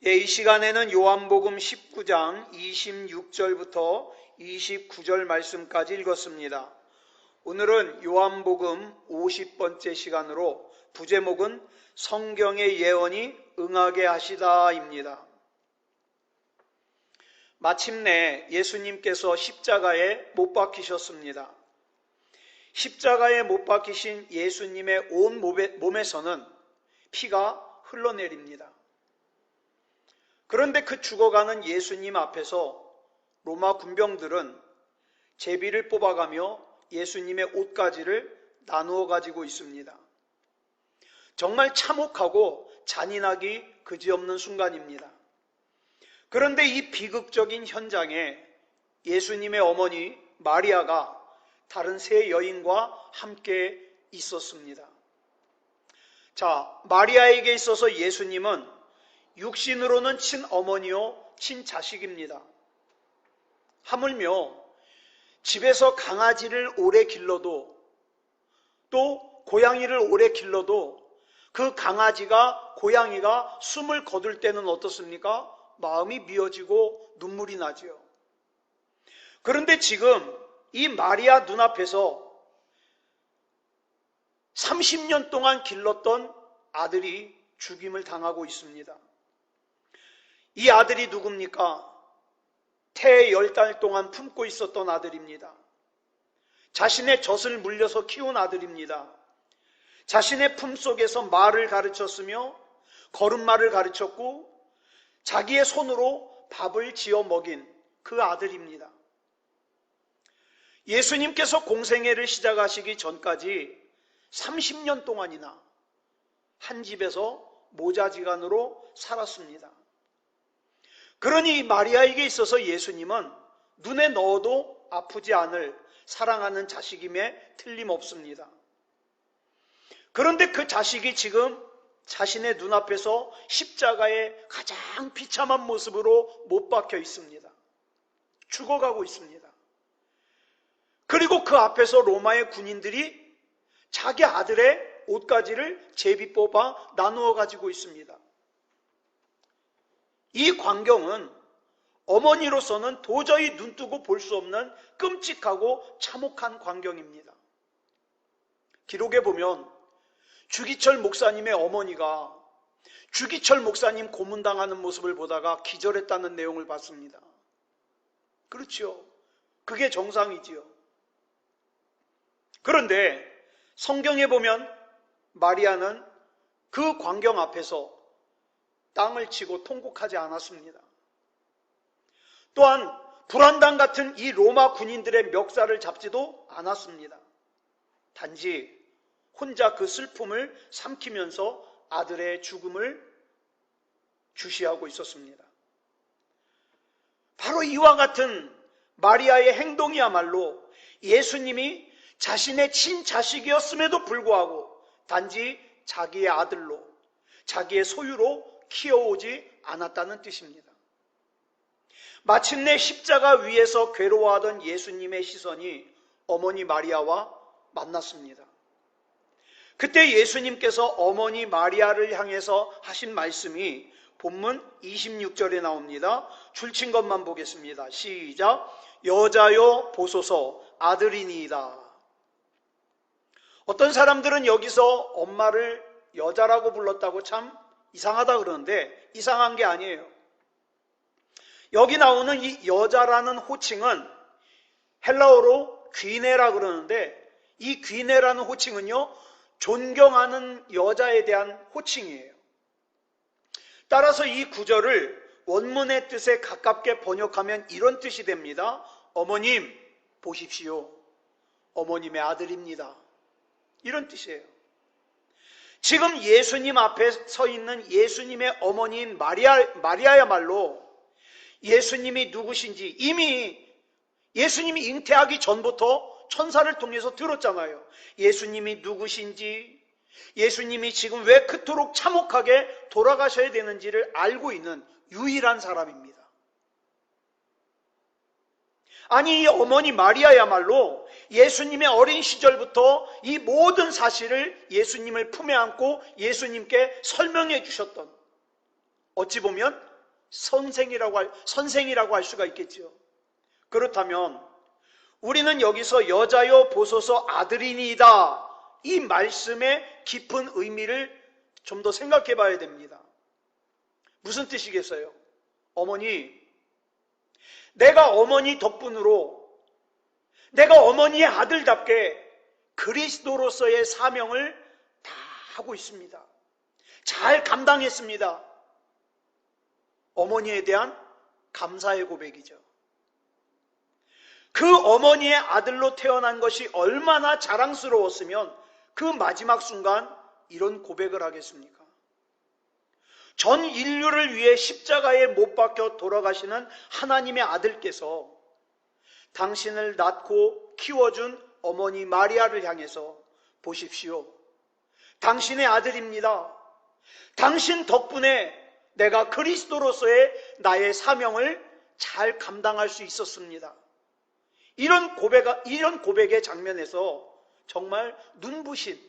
이 시간에는 요한복음 19장 26절부터 29절 말씀까지 읽었습니다. 오늘은 요한복음 50번째 시간으로 부제목은 성경의 예언이 응하게 하시다입니다. 마침내 예수님께서 십자가에 못 박히셨습니다. 십자가에 못 박히신 예수님의 온 몸에서는 피가 흘러내립니다. 그런데 그 죽어가는 예수님 앞에서 로마 군병들은 제비를 뽑아가며 예수님의 옷가지를 나누어 가지고 있습니다. 정말 참혹하고 잔인하기 그지없는 순간입니다. 그런데 이 비극적인 현장에 예수님의 어머니 마리아가 다른 세 여인과 함께 있었습니다. 자, 마리아에게 있어서 예수님은 육신으로는 친어머니요 친자식입니다. 하물며 집에서 강아지를 오래 길러도 또 고양이를 오래 길러도 그 강아지가 고양이가 숨을 거둘 때는 어떻습니까? 마음이 미어지고 눈물이 나지요. 그런데 지금 이 마리아 눈앞에서 30년 동안 길렀던 아들이 죽임을 당하고 있습니다. 이 아들이 누굽니까? 태에 10달 동안 품고 있었던 아들입니다. 자신의 젖을 물려서 키운 아들입니다. 자신의 품속에서 말을 가르쳤으며 걸음마를 가르쳤고 자기의 손으로 밥을 지어 먹인 그 아들입니다. 예수님께서 공생애를 시작하시기 전까지 30년 동안이나 한 집에서 모자지간으로 살았습니다. 그러니 마리아에게 있어서 예수님은 눈에 넣어도 아프지 않을 사랑하는 자식임에 틀림없습니다. 그런데 그 자식이 지금 자신의 눈앞에서 십자가에 가장 비참한 모습으로 못 박혀 있습니다. 죽어가고 있습니다. 그리고 그 앞에서 로마의 군인들이 자기 아들의 옷가지를 제비 뽑아 나누어 가지고 있습니다. 이 광경은 어머니로서는 도저히 눈뜨고 볼 수 없는 끔찍하고 참혹한 광경입니다. 기록에 보면 주기철 목사님의 어머니가 주기철 목사님 고문당하는 모습을 보다가 기절했다는 내용을 봤습니다. 그렇죠. 그게 정상이지요. 그런데 성경에 보면 마리아는 그 광경 앞에서 땅을 치고 통곡하지 않았습니다. 또한 불안당 같은 이 로마 군인들의 멱살을 잡지도 않았습니다. 단지 혼자 그 슬픔을 삼키면서 아들의 죽음을 주시하고 있었습니다. 바로 이와 같은 마리아의 행동이야말로 예수님이 자신의 친자식이었음에도 불구하고 단지 자기의 아들로, 자기의 소유로 키워오지 않았다는 뜻입니다. 마침내 십자가 위에서 괴로워하던 예수님의 시선이 어머니 마리아와 만났습니다. 그때 예수님께서 어머니 마리아를 향해서 하신 말씀이 본문 26절에 나옵니다. 줄친 것만 보겠습니다. 시작. 여자여 보소서 아들이니이다. 어떤 사람들은 여기서 엄마를 여자라고 불렀다고 참 이상하다 그러는데 이상한 게 아니에요. 여기 나오는 이 여자라는 호칭은 헬라어로 귀네라 그러는데 이 귀네라는 호칭은요, 존경하는 여자에 대한 호칭이에요. 따라서 이 구절을 원문의 뜻에 가깝게 번역하면 이런 뜻이 됩니다. 어머님 보십시오. 어머님의 아들입니다. 이런 뜻이에요. 지금 예수님 앞에 서 있는 예수님의 어머니인 마리아야말로 예수님이 누구신지 이미 예수님이 잉태하기 전부터 천사를 통해서 들었잖아요. 예수님이 누구신지, 예수님이 지금 왜 그토록 참혹하게 돌아가셔야 되는지를 알고 있는 유일한 사람입니다. 아니, 이 어머니 마리아야말로 예수님의 어린 시절부터 이 모든 사실을 예수님을 품에 안고 예수님께 설명해 주셨던, 어찌 보면 선생이라고 할 수가 있겠죠. 그렇다면 우리는 여기서 여자여 보소서 아들이니이다, 이 말씀의 깊은 의미를 좀 더 생각해 봐야 됩니다. 무슨 뜻이겠어요? 어머니, 내가 어머니 덕분으로 내가 어머니의 아들답게 그리스도로서의 사명을 다 하고 있습니다. 잘 감당했습니다. 어머니에 대한 감사의 고백이죠. 그 어머니의 아들로 태어난 것이 얼마나 자랑스러웠으면 그 마지막 순간 이런 고백을 하겠습니까? 전 인류를 위해 십자가에 못 박혀 돌아가시는 하나님의 아들께서 당신을 낳고 키워준 어머니 마리아를 향해서 보십시오. 당신의 아들입니다. 당신 덕분에 내가 그리스도로서의 나의 사명을 잘 감당할 수 있었습니다. 이런 고백의 장면에서 정말 눈부신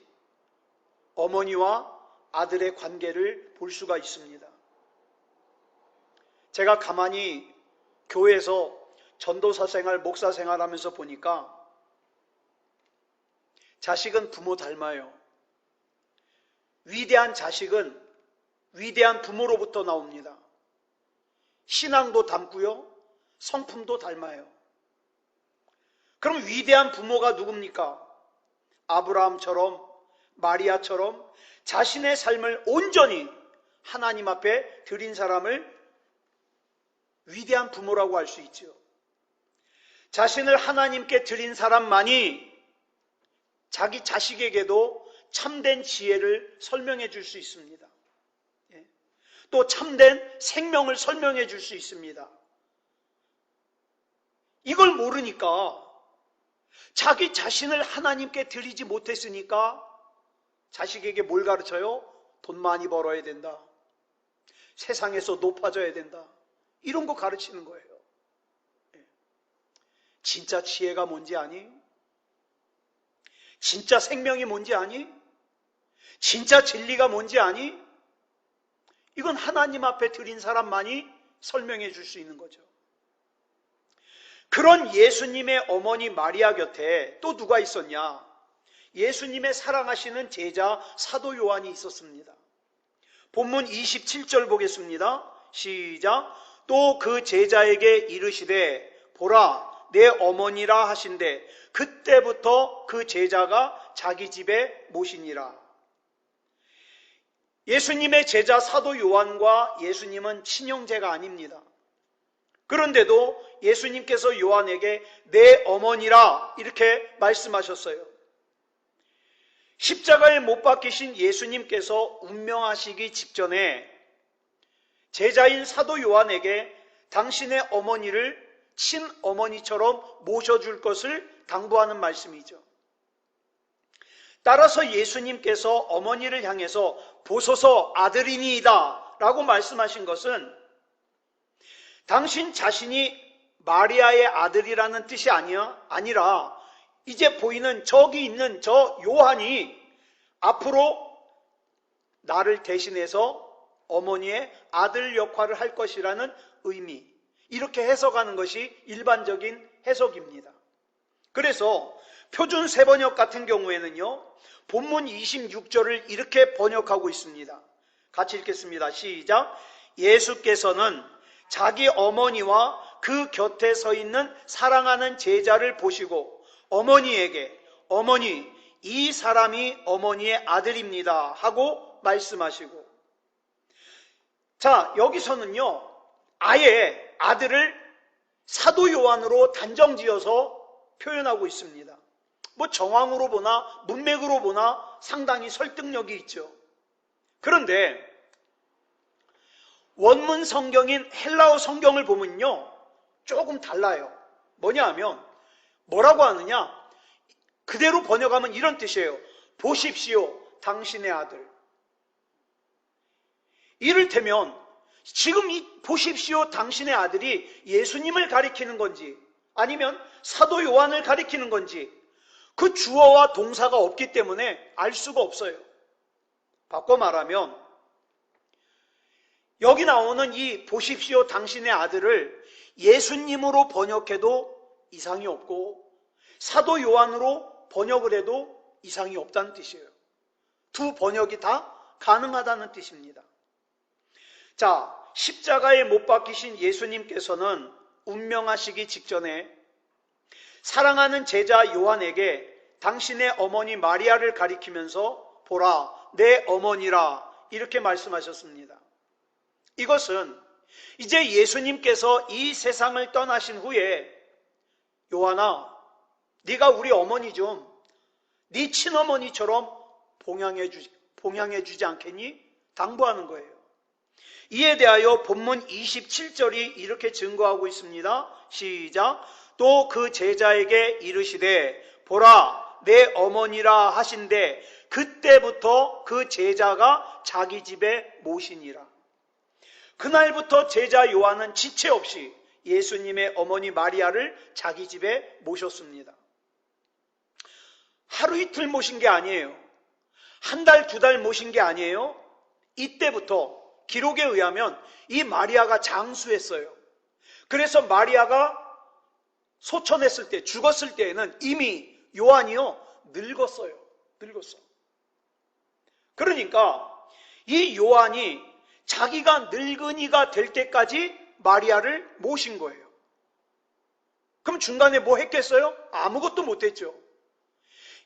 어머니와 아들의 관계를 볼 수가 있습니다. 제가 가만히 교회에서 전도사 생활, 목사 생활 하면서 보니까 자식은 부모 닮아요. 위대한 자식은 위대한 부모로부터 나옵니다. 신앙도 닮고요, 성품도 닮아요. 그럼 위대한 부모가 누굽니까? 아브라함처럼, 마리아처럼 자신의 삶을 온전히 하나님 앞에 드린 사람을 위대한 부모라고 할 수 있죠. 자신을 하나님께 드린 사람만이 자기 자식에게도 참된 지혜를 설명해 줄 수 있습니다. 또 참된 생명을 설명해 줄 수 있습니다. 이걸 모르니까, 자기 자신을 하나님께 드리지 못했으니까 자식에게 뭘 가르쳐요? 돈 많이 벌어야 된다, 세상에서 높아져야 된다, 이런 거 가르치는 거예요. 진짜 지혜가 뭔지 아니? 진짜 생명이 뭔지 아니? 진짜 진리가 뭔지 아니? 이건 하나님 앞에 드린 사람만이 설명해 줄 수 있는 거죠. 그런 예수님의 어머니 마리아 곁에 또 누가 있었냐? 예수님의 사랑하시는 제자 사도 요한이 있었습니다. 본문 27절 보겠습니다. 시작. 또 그 제자에게 이르시되 보라 내 어머니라 하신대 그때부터 그 제자가 자기 집에 모시니라. 예수님의 제자 사도 요한과 예수님은 친형제가 아닙니다. 그런데도 예수님께서 요한에게 내 어머니라 이렇게 말씀하셨어요. 십자가에 못 박히신 예수님께서 운명하시기 직전에 제자인 사도 요한에게 당신의 어머니를 친어머니처럼 모셔줄 것을 당부하는 말씀이죠. 따라서 예수님께서 어머니를 향해서 보소서 아들이니이다 라고 말씀하신 것은 당신 자신이 마리아의 아들이라는 뜻이 아니라 이제 보이는 저기 있는 저 요한이 앞으로 나를 대신해서 어머니의 아들 역할을 할 것이라는 의미, 이렇게 해석하는 것이 일반적인 해석입니다. 그래서 표준 세번역 같은 경우에는요, 본문 26절을 이렇게 번역하고 있습니다. 같이 읽겠습니다. 시작. 예수께서는 자기 어머니와 그 곁에 서 있는 사랑하는 제자를 보시고 어머니에게 어머니 이 사람이 어머니의 아들입니다 하고 말씀하시고, 자 여기서는요 아예 아들을 사도 요한으로 단정지어서 표현하고 있습니다. 뭐 정황으로 보나 문맥으로 보나 상당히 설득력이 있죠. 그런데 원문 성경인 헬라어 성경을 보면요 조금 달라요. 뭐냐 하면 뭐라고 하느냐, 그대로 번역하면 이런 뜻이에요. 보십시오 당신의 아들. 이를테면 지금 이 보십시오 당신의 아들이 예수님을 가리키는 건지 아니면 사도 요한을 가리키는 건지 그 주어와 동사가 없기 때문에 알 수가 없어요. 바꿔 말하면 여기 나오는 이 보십시오 당신의 아들을 예수님으로 번역해도 이상이 없고 사도 요한으로 번역을 해도 이상이 없다는 뜻이에요. 두 번역이 다 가능하다는 뜻입니다. 자, 십자가에 못 박히신 예수님께서는 운명하시기 직전에 사랑하는 제자 요한에게 당신의 어머니 마리아를 가리키면서 보라, 내 어머니라 이렇게 말씀하셨습니다. 이것은 이제 예수님께서 이 세상을 떠나신 후에 요한아, 네가 우리 어머니 좀 네 친어머니처럼 봉양해주지 않겠니? 당부하는 거예요. 이에 대하여 본문 27절이 이렇게 증거하고 있습니다. 시작. 또 그 제자에게 이르시되 보라 내 어머니라 하신대 그때부터 그 제자가 자기 집에 모시니라. 그날부터 제자 요한은 지체 없이 예수님의 어머니 마리아를 자기 집에 모셨습니다. 하루 이틀 모신 게 아니에요. 한 달, 두 달 모신 게 아니에요. 이때부터 기록에 의하면 이 마리아가 장수했어요. 그래서 마리아가 소천했을 때, 죽었을 때에는 이미 요한이요 늙었어요. 늙었어. 그러니까 이 요한이 자기가 늙은이가 될 때까지 마리아를 모신 거예요. 그럼 중간에 뭐 했겠어요? 아무것도 못했죠.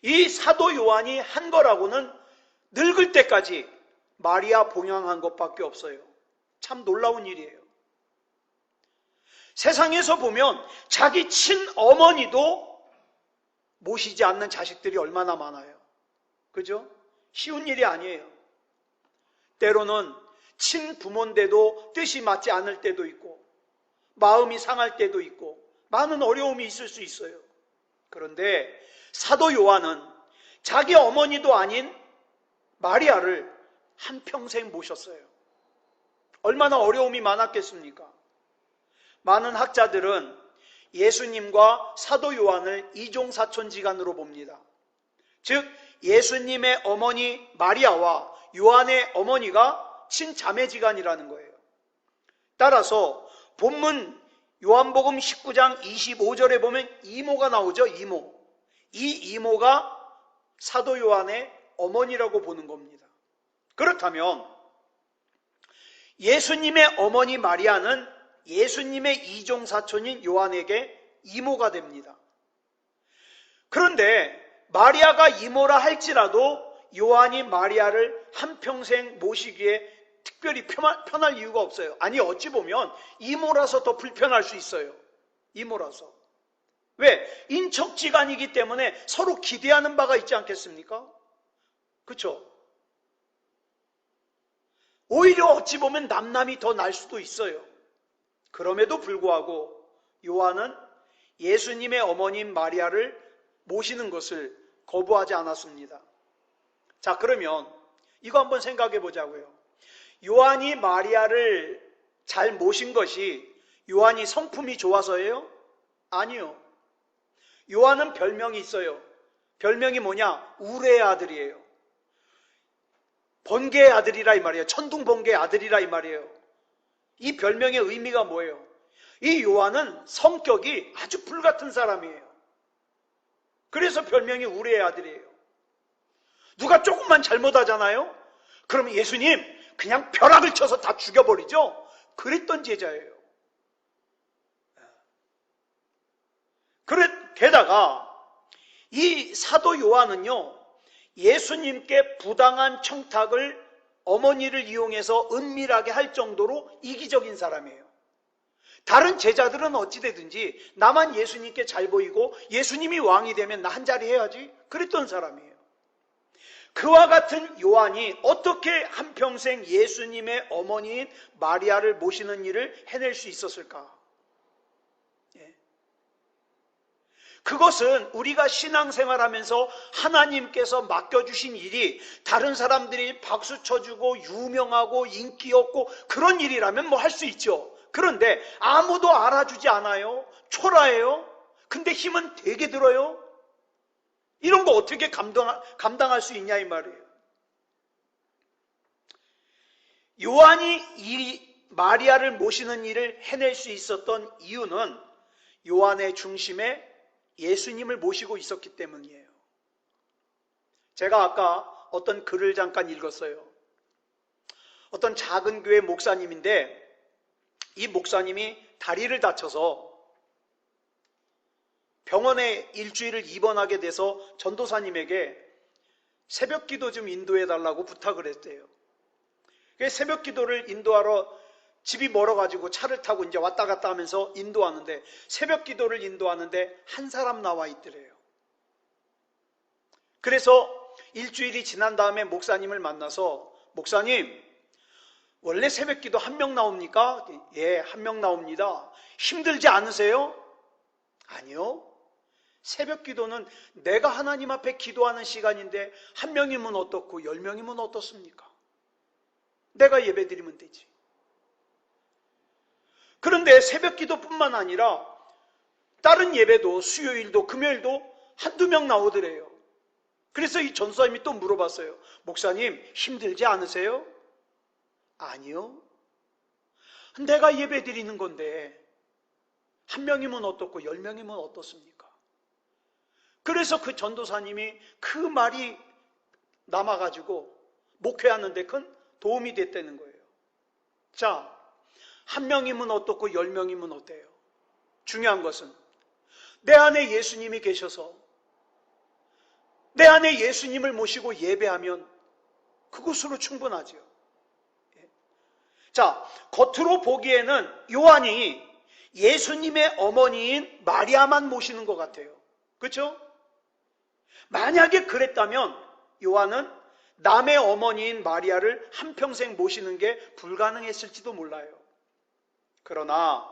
이 사도 요한이 한 거라고는 늙을 때까지 마리아 봉양한 것밖에 없어요. 참 놀라운 일이에요. 세상에서 보면 자기 친어머니도 모시지 않는 자식들이 얼마나 많아요. 그죠? 쉬운 일이 아니에요. 때로는 친부모인데도 뜻이 맞지 않을 때도 있고 마음이 상할 때도 있고 많은 어려움이 있을 수 있어요. 그런데 사도 요한은 자기 어머니도 아닌 마리아를 한평생 모셨어요. 얼마나 어려움이 많았겠습니까? 많은 학자들은 예수님과 사도 요한을 이종사촌지간으로 봅니다. 즉 예수님의 어머니 마리아와 요한의 어머니가 친자매지간이라는 거예요. 따라서 본문 요한복음 19장 25절에 보면 이모가 나오죠. 이모. 이 이모가 사도 요한의 어머니라고 보는 겁니다. 그렇다면 예수님의 어머니 마리아는 예수님의 이종사촌인 요한에게 이모가 됩니다. 그런데 마리아가 이모라 할지라도 요한이 마리아를 한평생 모시기에 특별히 편할 이유가 없어요. 아니 어찌 보면 이모라서 더 불편할 수 있어요. 이모라서. 왜? 인척지간이기 때문에 서로 기대하는 바가 있지 않겠습니까? 그렇죠? 오히려 어찌 보면 남남이 더 날 수도 있어요. 그럼에도 불구하고 요한은 예수님의 어머님 마리아를 모시는 것을 거부하지 않았습니다. 자, 그러면 이거 한번 생각해 보자고요. 요한이 마리아를 잘 모신 것이 요한이 성품이 좋아서예요? 아니요. 요한은 별명이 있어요. 별명이 뭐냐? 우레의 아들이에요. 번개의 아들이라 이 말이에요. 천둥번개의 아들이라 이 말이에요. 이 별명의 의미가 뭐예요? 이 요한은 성격이 아주 불같은 사람이에요. 그래서 별명이 우레의 아들이에요. 누가 조금만 잘못하잖아요? 그러면 예수님 그냥 벼락을 쳐서 다 죽여버리죠? 그랬던 제자예요. 게다가 이 사도 요한은요, 예수님께 부당한 청탁을 어머니를 이용해서 은밀하게 할 정도로 이기적인 사람이에요. 다른 제자들은 어찌되든지 나만 예수님께 잘 보이고 예수님이 왕이 되면 나 한 자리 해야지 그랬던 사람이에요. 그와 같은 요한이 어떻게 한평생 예수님의 어머니인 마리아를 모시는 일을 해낼 수 있었을까? 그것은 우리가 신앙생활하면서 하나님께서 맡겨주신 일이 다른 사람들이 박수 쳐주고 유명하고 인기 없고 그런 일이라면 뭐 할 수 있죠. 그런데 아무도 알아주지 않아요. 초라해요. 근데 힘은 되게 들어요. 이런 거 어떻게 감당할 수 있냐 이 말이에요. 요한이 이 마리아를 모시는 일을 해낼 수 있었던 이유는 요한의 중심에 예수님을 모시고 있었기 때문이에요. 제가 아까 어떤 글을 잠깐 읽었어요. 어떤 작은 교회 목사님인데 이 목사님이 다리를 다쳐서 병원에 일주일을 입원하게 돼서 전도사님에게 새벽 기도 좀 인도해 달라고 부탁을 했대요. 새벽 기도를 인도하러 집이 멀어가지고 차를 타고 이제 왔다 갔다 하면서 인도하는데 새벽 기도를 인도하는데 한 사람 나와 있더래요. 그래서 일주일이 지난 다음에 목사님을 만나서 목사님, 원래 새벽 기도 한 명 나옵니까? 예, 한 명 나옵니다. 힘들지 않으세요? 아니요. 새벽 기도는 내가 하나님 앞에 기도하는 시간인데 한 명이면 어떻고 10명이면 어떻습니까? 내가 예배드리면 되지. 그런데 새벽 기도뿐만 아니라 다른 예배도 수요일도 금요일도 한두 명 나오더래요. 그래서 이 전사님이 또 물어봤어요. 목사님, 힘들지 않으세요? 아니요. 내가 예배 드리는 건데 한 명이면 어떻고 10명이면 어떻습니까? 그래서 그 전도사님이 그 말이 남아가지고 목회하는데 큰 도움이 됐다는 거예요. 자, 한 명이면 어떻고 10명이면 어때요? 중요한 것은 내 안에 예수님이 계셔서 내 안에 예수님을 모시고 예배하면 그것으로 충분하죠. 자, 겉으로 보기에는 요한이 예수님의 어머니인 마리아만 모시는 것 같아요. 그렇죠? 만약에 그랬다면 요한은 남의 어머니인 마리아를 한평생 모시는 게 불가능했을지도 몰라요. 그러나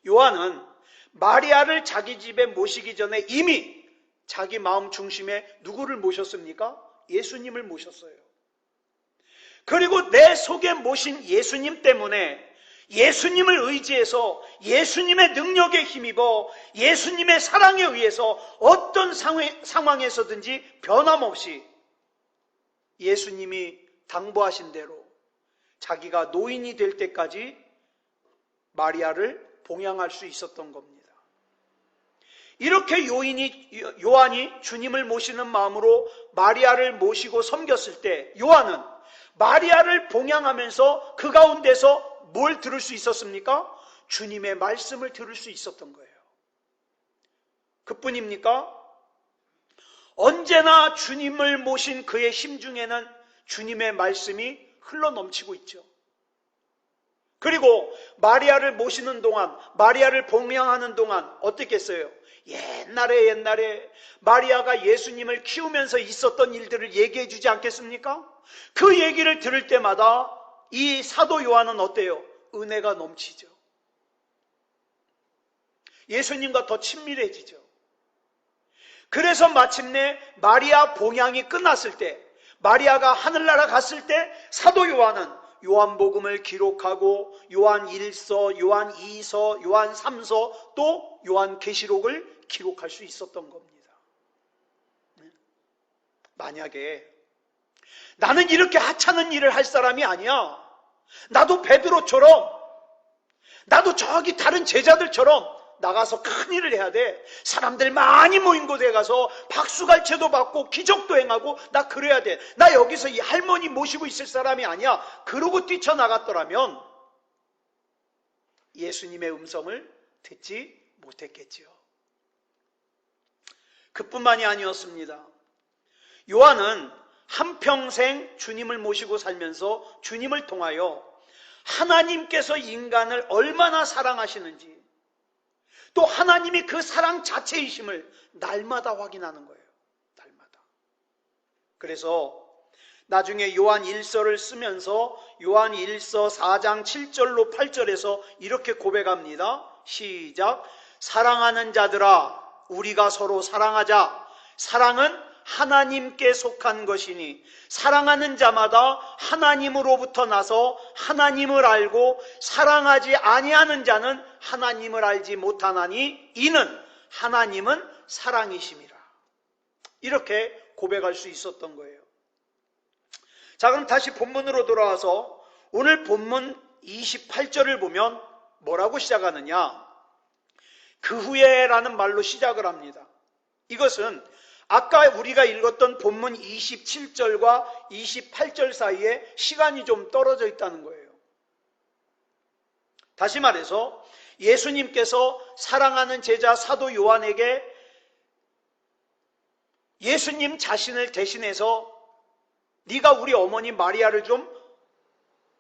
요한은 마리아를 자기 집에 모시기 전에 이미 자기 마음 중심에 누구를 모셨습니까? 예수님을 모셨어요. 그리고 내 속에 모신 예수님 때문에 예수님을 의지해서 예수님의 능력에 힘입어 예수님의 사랑에 의해서 어떤 상황에서든지 변함없이 예수님이 당부하신 대로 자기가 노인이 될 때까지 마리아를 봉양할 수 있었던 겁니다. 이렇게 요한이 주님을 모시는 마음으로 마리아를 모시고 섬겼을 때 요한은 마리아를 봉양하면서 그 가운데서 뭘 들을 수 있었습니까? 주님의 말씀을 들을 수 있었던 거예요. 그뿐입니까? 언제나 주님을 모신 그의 심중에는 주님의 말씀이 흘러넘치고 있죠. 그리고 마리아를 모시는 동안, 마리아를 봉양하는 동안 어떻게 했어요? 옛날에 마리아가 예수님을 키우면서 있었던 일들을 얘기해 주지 않겠습니까? 그 얘기를 들을 때마다 이 사도 요한은 어때요? 은혜가 넘치죠. 예수님과 더 친밀해지죠. 그래서 마침내 마리아 봉양이 끝났을 때, 마리아가 하늘나라 갔을 때 사도 요한은 요한복음을 기록하고 요한 1서, 요한 2서, 요한 3서 또 요한계시록을 기록할 수 있었던 겁니다. 만약에 나는 이렇게 하찮은 일을 할 사람이 아니야. 나도 베드로처럼, 나도 저기 다른 제자들처럼 나가서 큰 일을 해야 돼. 사람들 많이 모인 곳에 가서 박수갈채도 받고 기적도 행하고 나 그래야 돼. 나 여기서 이 할머니 모시고 있을 사람이 아니야. 그러고 뛰쳐나갔더라면 예수님의 음성을 듣지 못했겠지요. 그뿐만이 아니었습니다. 요한은 한평생 주님을 모시고 살면서 주님을 통하여 하나님께서 인간을 얼마나 사랑하시는지 또 하나님이 그 사랑 자체이심을 날마다 확인하는 거예요. 날마다. 그래서 나중에 요한 1서를 쓰면서 요한 1서 4장 7절로 8절에서 이렇게 고백합니다. 시작. 사랑하는 자들아 우리가 서로 사랑하자. 사랑은 하나님께 속한 것이니 사랑하는 자마다 하나님으로부터 나서 하나님을 알고 사랑하지 아니하는 자는 하나님을 알지 못하나니 이는 하나님은 사랑이심이라. 이렇게 고백할 수 있었던 거예요. 자, 그럼 다시 본문으로 돌아와서 오늘 본문 28절을 보면 뭐라고 시작하느냐? 그 후에라는 말로 시작을 합니다. 이것은 아까 우리가 읽었던 본문 27절과 28절 사이에 시간이 좀 떨어져 있다는 거예요. 다시 말해서 예수님께서 사랑하는 제자 사도 요한에게 예수님 자신을 대신해서 네가 우리 어머니 마리아를 좀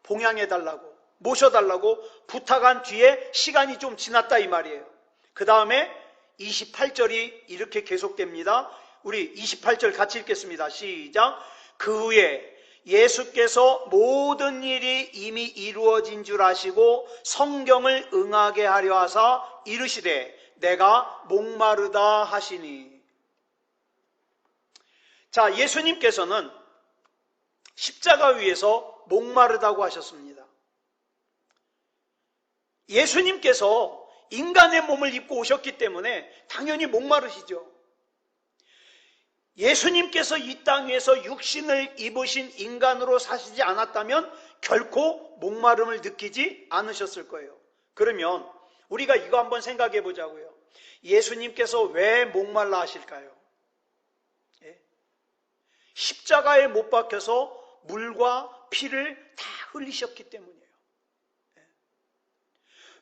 봉양해달라고, 모셔달라고 부탁한 뒤에 시간이 좀 지났다 이 말이에요. 그 다음에 28절이 이렇게 계속됩니다. 우리 28절 같이 읽겠습니다. 시작. 그 후에 예수께서 모든 일이 이미 이루어진 줄 아시고 성경을 응하게 하려 하사 이르시되 내가 목마르다 하시니. 자, 예수님께서는 십자가 위에서 목마르다고 하셨습니다. 예수님께서 인간의 몸을 입고 오셨기 때문에 당연히 목마르시죠. 예수님께서 이 땅 위에서 육신을 입으신 인간으로 사시지 않았다면 결코 목마름을 느끼지 않으셨을 거예요. 그러면 우리가 이거 한번 생각해 보자고요. 예수님께서 왜 목말라 하실까요? 십자가에 못 박혀서 물과 피를 다 흘리셨기 때문이에요.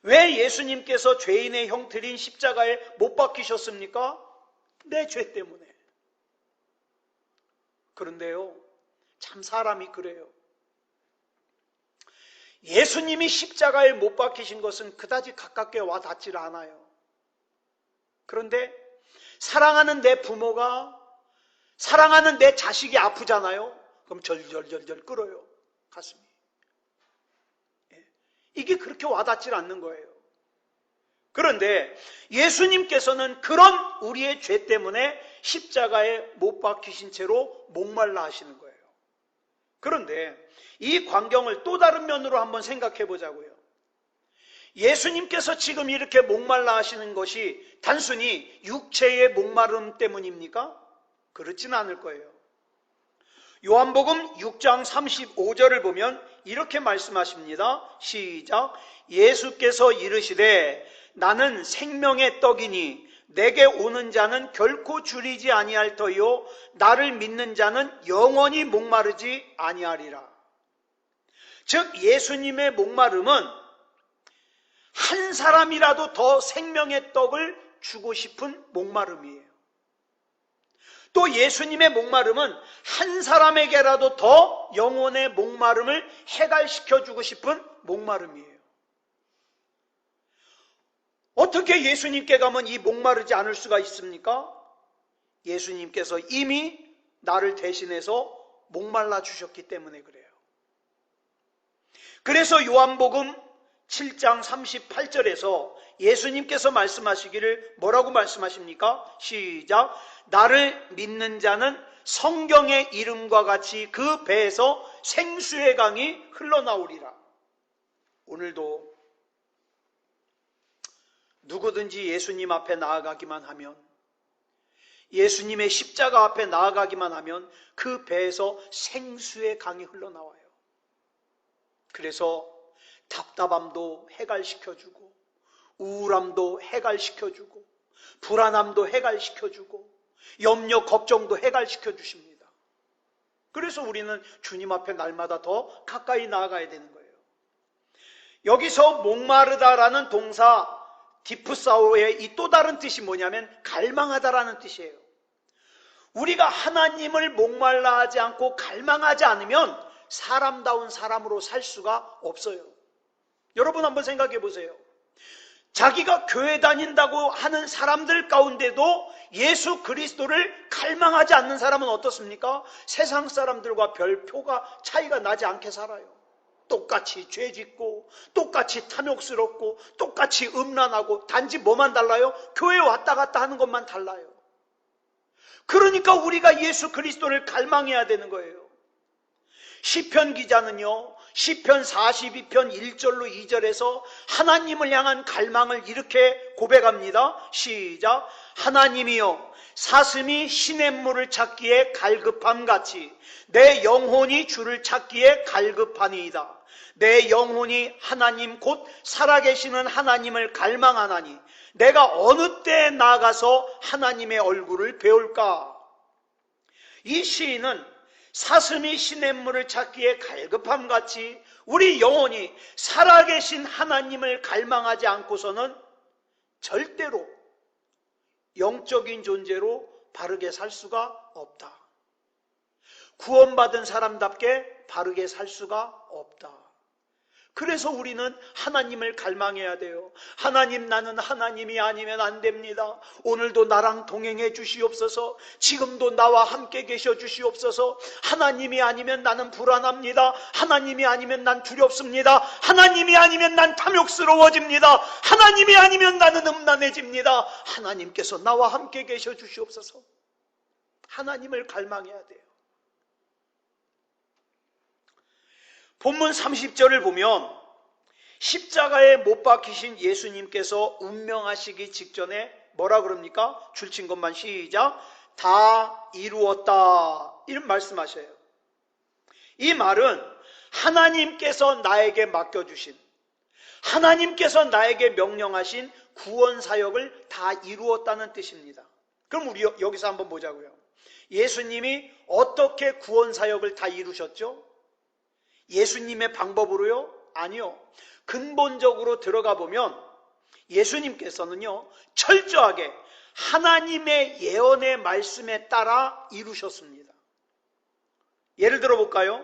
왜 예수님께서 죄인의 형틀인 십자가에 못 박히셨습니까? 내 죄 때문에. 그런데요, 참 사람이 그래요. 예수님이 십자가에 못 박히신 것은 그다지 가깝게 와 닿질 않아요. 그런데 사랑하는 내 부모가, 사랑하는 내 자식이 아프잖아요. 그럼 절절절절 끓어요, 가슴이. 이게 그렇게 와닿질 않는 거예요. 그런데 예수님께서는 그런 우리의 죄 때문에 십자가에 못 박히신 채로 목말라 하시는 거예요. 그런데 이 광경을 또 다른 면으로 한번 생각해 보자고요. 예수님께서 지금 이렇게 목말라 하시는 것이 단순히 육체의 목마름 때문입니까? 그렇지는 않을 거예요. 요한복음 6장 35절을 보면 이렇게 말씀하십니다. 시작. 예수께서 이르시되 나는 생명의 떡이니 내게 오는 자는 결코 줄이지 아니할 터이요 나를 믿는 자는 영원히 목마르지 아니하리라. 즉 예수님의 목마름은 한 사람이라도 더 생명의 떡을 주고 싶은 목마름이에요. 또 예수님의 목마름은 한 사람에게라도 더 영혼의 목마름을 해갈시켜주고 싶은 목마름이에요. 어떻게 예수님께 가면 이 목마르지 않을 수가 있습니까? 예수님께서 이미 나를 대신해서 목말라 주셨기 때문에 그래요. 그래서 요한복음 7장 38절에서 예수님께서 말씀하시기를 뭐라고 말씀하십니까? 시작. 나를 믿는 자는 성경의 이름과 같이 그 배에서 생수의 강이 흘러나오리라. 오늘도 누구든지 예수님 앞에 나아가기만 하면, 예수님의 십자가 앞에 나아가기만 하면 그 배에서 생수의 강이 흘러나와요. 그래서 답답함도 해갈시켜주고, 우울함도 해갈시켜주고, 불안함도 해갈시켜주고, 염려, 걱정도 해갈시켜 주십니다. 그래서 우리는 주님 앞에 날마다 더 가까이 나아가야 되는 거예요. 여기서 목마르다라는 동사 디프사오의 이 또 다른 뜻이 뭐냐면 갈망하다라는 뜻이에요. 우리가 하나님을 목말라 하지 않고 갈망하지 않으면 사람다운 사람으로 살 수가 없어요. 여러분 한번 생각해 보세요. 자기가 교회 다닌다고 하는 사람들 가운데도 예수 그리스도를 갈망하지 않는 사람은 어떻습니까? 세상 사람들과 별 표가 차이가 나지 않게 살아요. 똑같이 죄 짓고, 똑같이 탐욕스럽고, 똑같이 음란하고, 단지 뭐만 달라요? 교회에 왔다 갔다 하는 것만 달라요. 그러니까 우리가 예수 그리스도를 갈망해야 되는 거예요. 시편 기자는요, 시편 42편 1절로 2절에서 하나님을 향한 갈망을 이렇게 고백합니다. 시작. 하나님이여, 사슴이 시냇물을 찾기에 갈급함같이 내 영혼이 주를 찾기에 갈급하니이다. 내 영혼이 하나님 곧 살아계시는 하나님을 갈망하나니 내가 어느 때에 나가서 하나님의 얼굴을 배울까? 이 시인은 사슴이 시냇물을 찾기에 갈급함같이 우리 영혼이 살아계신 하나님을 갈망하지 않고서는 절대로 영적인 존재로 바르게 살 수가 없다. 구원받은 사람답게 바르게 살 수가 없다. 그래서 우리는 하나님을 갈망해야 돼요. 하나님, 나는 하나님이 아니면 안 됩니다. 오늘도 나랑 동행해 주시옵소서. 지금도 나와 함께 계셔 주시옵소서. 하나님이 아니면 나는 불안합니다. 하나님이 아니면 난 두렵습니다. 하나님이 아니면 난 탐욕스러워집니다. 하나님이 아니면 나는 음란해집니다. 하나님께서 나와 함께 계셔 주시옵소서. 하나님을 갈망해야 돼요. 본문 30절을 보면 십자가에 못 박히신 예수님께서 운명하시기 직전에 뭐라 그럽니까? 줄친 것만 시작. 다 이루었다. 이런 말씀하셔요. 이 말은 하나님께서 나에게 맡겨주신, 하나님께서 나에게 명령하신 구원 사역을 다 이루었다는 뜻입니다. 그럼 우리 여기서 한번 보자고요. 예수님이 어떻게 구원 사역을 다 이루셨죠? 예수님의 방법으로요? 아니요. 근본적으로 들어가 보면 예수님께서는요, 철저하게 하나님의 예언의 말씀에 따라 이루셨습니다. 예를 들어 볼까요?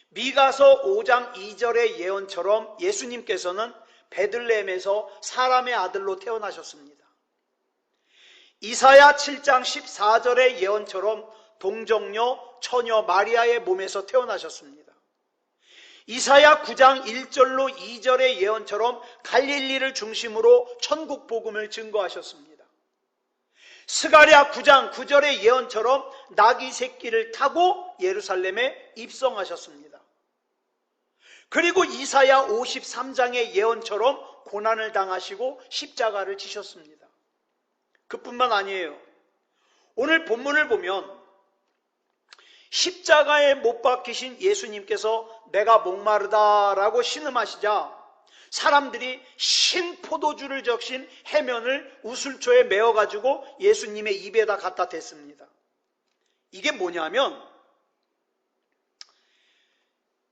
미가서 5장 2절의 예언처럼 예수님께서는 베들레헴에서 사람의 아들로 태어나셨습니다. 이사야 7장 14절의 예언처럼 동정녀 처녀 마리아의 몸에서 태어나셨습니다. 이사야 9장 1절로 2절의 예언처럼 갈릴리를 중심으로 천국 복음을 증거하셨습니다. 스가랴 9장 9절의 예언처럼 나귀 새끼를 타고 예루살렘에 입성하셨습니다. 그리고 이사야 53장의 예언처럼 고난을 당하시고 십자가를 지셨습니다. 그뿐만 아니에요. 오늘 본문을 보면 십자가에 못 박히신 예수님께서 내가 목마르다라고 신음하시자 사람들이 신 포도주를 적신 해면을 우슬초에 메어가지고 예수님의 입에다 갖다 댔습니다. 이게 뭐냐면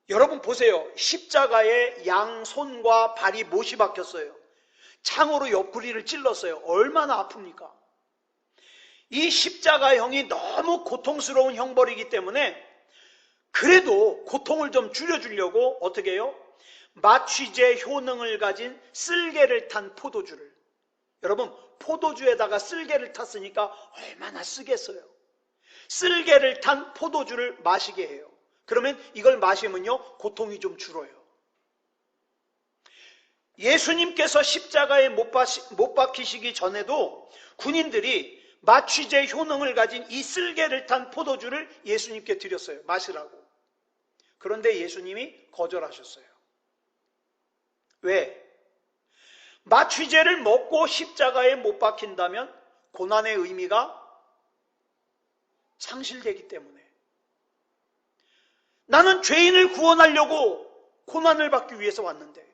여러분 보세요. 십자가에 양손과 발이 못이 박혔어요. 창으로 옆구리를 찔렀어요. 얼마나 아픕니까? 이 십자가형이 너무 고통스러운 형벌이기 때문에 그래도 고통을 좀 줄여주려고 어떻게 해요? 마취제 효능을 가진 쓸개를 탄 포도주를, 여러분 포도주에다가 쓸개를 탔으니까 얼마나 쓰겠어요. 쓸개를 탄 포도주를 마시게 해요. 그러면 이걸 마시면요 고통이 좀 줄어요. 예수님께서 십자가에 못 박히시기 전에도 군인들이 마취제 효능을 가진 이 쓸개를 탄 포도주를 예수님께 드렸어요. 마시라고. 그런데 예수님이 거절하셨어요. 왜? 마취제를 먹고 십자가에 못 박힌다면 고난의 의미가 상실되기 때문에. 나는 죄인을 구원하려고 고난을 받기 위해서 왔는데,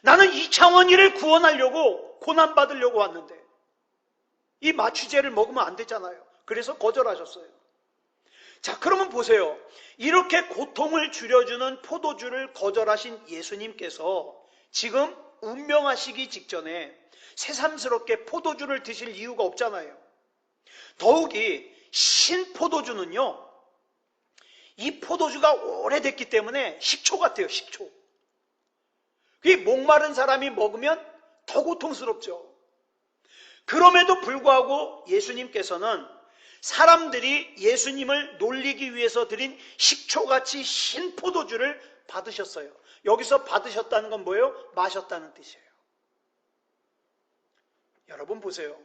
나는 이창원이를 구원하려고 고난받으려고 왔는데 이 마취제를 먹으면 안 되잖아요. 그래서 거절하셨어요. 자, 그러면 보세요. 이렇게 고통을 줄여주는 포도주를 거절하신 예수님께서 지금 운명하시기 직전에 새삼스럽게 포도주를 드실 이유가 없잖아요. 더욱이 신포도주는요, 이 포도주가 오래됐기 때문에 식초 같아요. 식초. 그게 목마른 사람이 먹으면 더 고통스럽죠. 그럼에도 불구하고 예수님께서는 사람들이 예수님을 놀리기 위해서 드린 식초같이 신포도주를 받으셨어요. 여기서 받으셨다는 건 뭐예요? 마셨다는 뜻이에요. 여러분 보세요.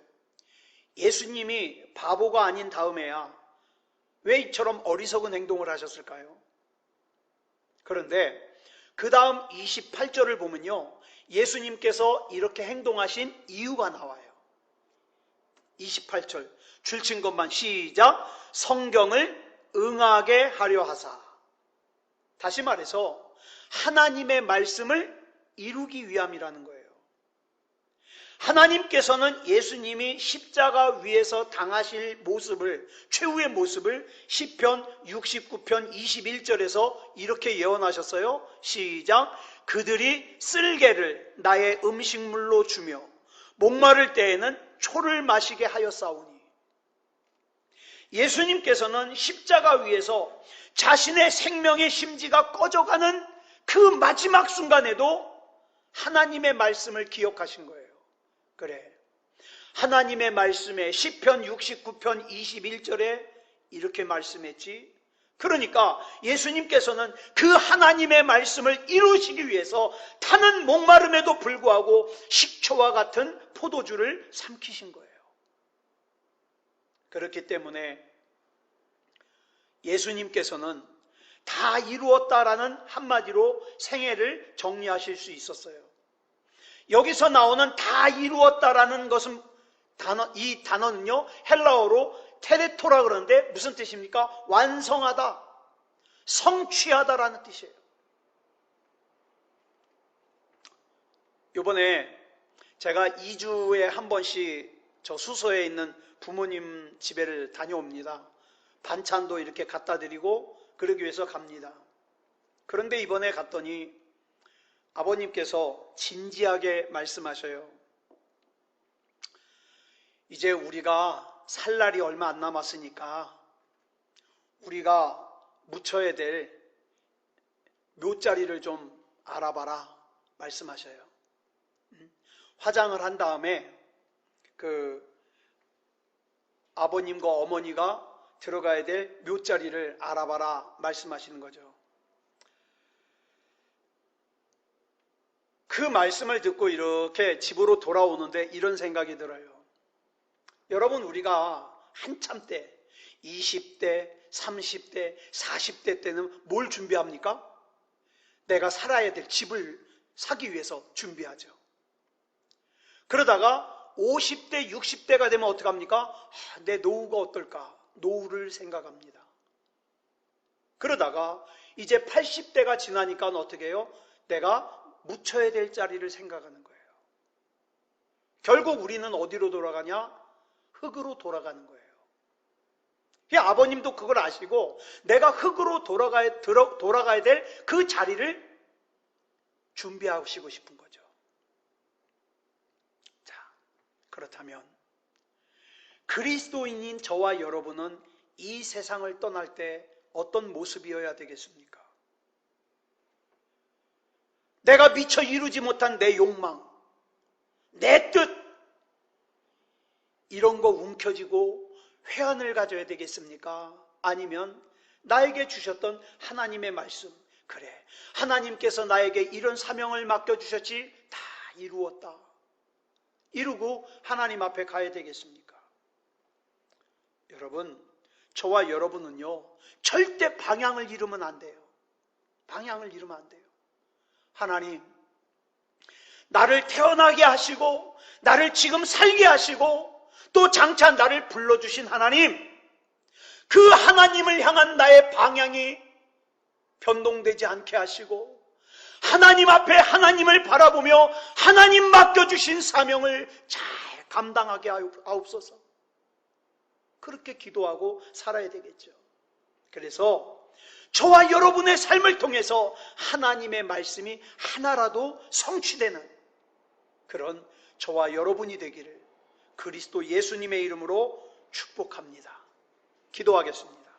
예수님이 바보가 아닌 다음에야 왜 이처럼 어리석은 행동을 하셨을까요? 그런데 그 다음 28절을 보면요, 예수님께서 이렇게 행동하신 이유가 나와요. 28절 줄친 것만 시작. 성경을 응하게 하려 하사. 다시 말해서 하나님의 말씀을 이루기 위함이라는 거예요. 하나님께서는 예수님이 십자가 위에서 당하실 모습을, 최후의 모습을 시편 69편 21절에서 이렇게 예언하셨어요. 시작. 그들이 쓸개를 나의 음식물로 주며 목마를 때에는 초를 마시게 하였사오니. 예수님께서는 십자가 위에서 자신의 생명의 심지가 꺼져가는 그 마지막 순간에도 하나님의 말씀을 기억하신 거예요. 그래, 하나님의 말씀에 시편 69편 21절에 이렇게 말씀했지. 그러니까 예수님께서는 그 하나님의 말씀을 이루시기 위해서 타는 목마름에도 불구하고 식초와 같은 포도주를 삼키신 거예요. 그렇기 때문에 예수님께서는 다 이루었다라는 한마디로 생애를 정리하실 수 있었어요. 여기서 나오는 다 이루었다라는 것은 이 단어는요, 헬라어로 테레토라 그러는데 무슨 뜻입니까? 완성하다, 성취하다라는 뜻이에요. 이번에 제가 2주에 한 번씩 저 수서에 있는 부모님 집에를 다녀옵니다. 반찬도 이렇게 갖다 드리고 그러기 위해서 갑니다. 그런데 이번에 갔더니 아버님께서 진지하게 말씀하셔요. 이제 우리가 살 날이 얼마 안 남았으니까 우리가 묻혀야 될 묘자리를 좀 알아봐라 말씀하셔요. 화장을 한 다음에 그 아버님과 어머니가 들어가야 될 묘자리를 알아봐라 말씀하시는 거죠. 그 말씀을 듣고 이렇게 집으로 돌아오는데 이런 생각이 들어요. 여러분, 우리가 한참 때 20대, 30대, 40대 때는 뭘 준비합니까? 내가 살아야 될 집을 사기 위해서 준비하죠. 그러다가 50대, 60대가 되면 어떡합니까? 내 노후가 어떨까? 노후를 생각합니다. 그러다가 이제 80대가 지나니까 어떻게 해요? 내가 묻혀야 될 자리를 생각하는 거예요. 결국 우리는 어디로 돌아가냐? 흙으로 돌아가는 거예요. 아버님도 그걸 아시고 내가 흙으로 돌아가야 될 그 자리를 준비하시고 싶은 거죠. 자, 그렇다면 그리스도인인 저와 여러분은 이 세상을 떠날 때 어떤 모습이어야 되겠습니까? 내가 미처 이루지 못한 내 욕망, 내 뜻, 이런 거 움켜쥐고 회한을 가져야 되겠습니까? 아니면 나에게 주셨던 하나님의 말씀, 그래, 하나님께서 나에게 이런 사명을 맡겨주셨지, 다 이루었다, 이루고 하나님 앞에 가야 되겠습니까? 여러분, 저와 여러분은요, 절대 방향을 잃으면 안 돼요. 방향을 잃으면 안 돼요. 하나님, 나를 태어나게 하시고 나를 지금 살게 하시고 또 장차 나를 불러주신 하나님, 그 하나님을 향한 나의 방향이 변동되지 않게 하시고 하나님 앞에 하나님을 바라보며 하나님 맡겨주신 사명을 잘 감당하게 하옵소서. 그렇게 기도하고 살아야 되겠죠. 그래서 저와 여러분의 삶을 통해서 하나님의 말씀이 하나라도 성취되는 그런 저와 여러분이 되기를 그리스도 예수님의 이름으로 축복합니다. 기도하겠습니다.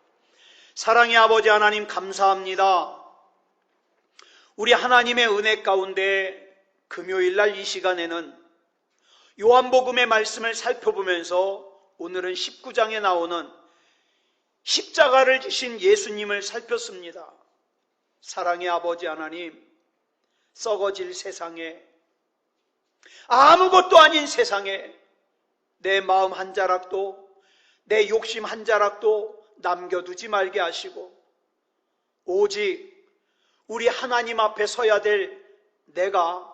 사랑의 아버지 하나님, 감사합니다. 우리 하나님의 은혜 가운데 금요일날 이 시간에는 요한복음의 말씀을 살펴보면서 오늘은 19장에 나오는 십자가를 지신 예수님을 살폈습니다. 사랑의 아버지 하나님, 썩어질 세상에, 아무것도 아닌 세상에 내 마음 한 자락도, 내 욕심 한 자락도 남겨두지 말게 하시고 오직 우리 하나님 앞에 서야 될 내가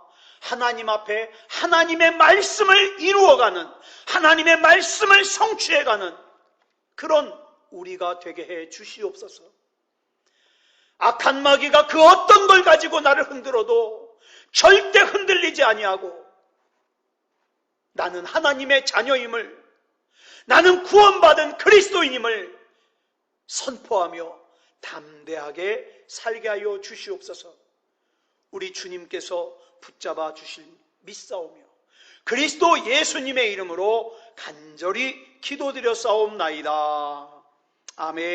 하나님 앞에 하나님의 말씀을 이루어가는, 하나님의 말씀을 성취해가는 그런 우리가 되게 해 주시옵소서. 악한 마귀가 그 어떤 걸 가지고 나를 흔들어도 절대 흔들리지 아니하고 나는 하나님의 자녀임을, 나는 구원받은 그리스도인임을 선포하며 담대하게 살게 하여 주시옵소서. 우리 주님께서 붙잡아 주실 믿사오며 그리스도 예수님의 이름으로 간절히 기도드려 싸움나이다. 아멘.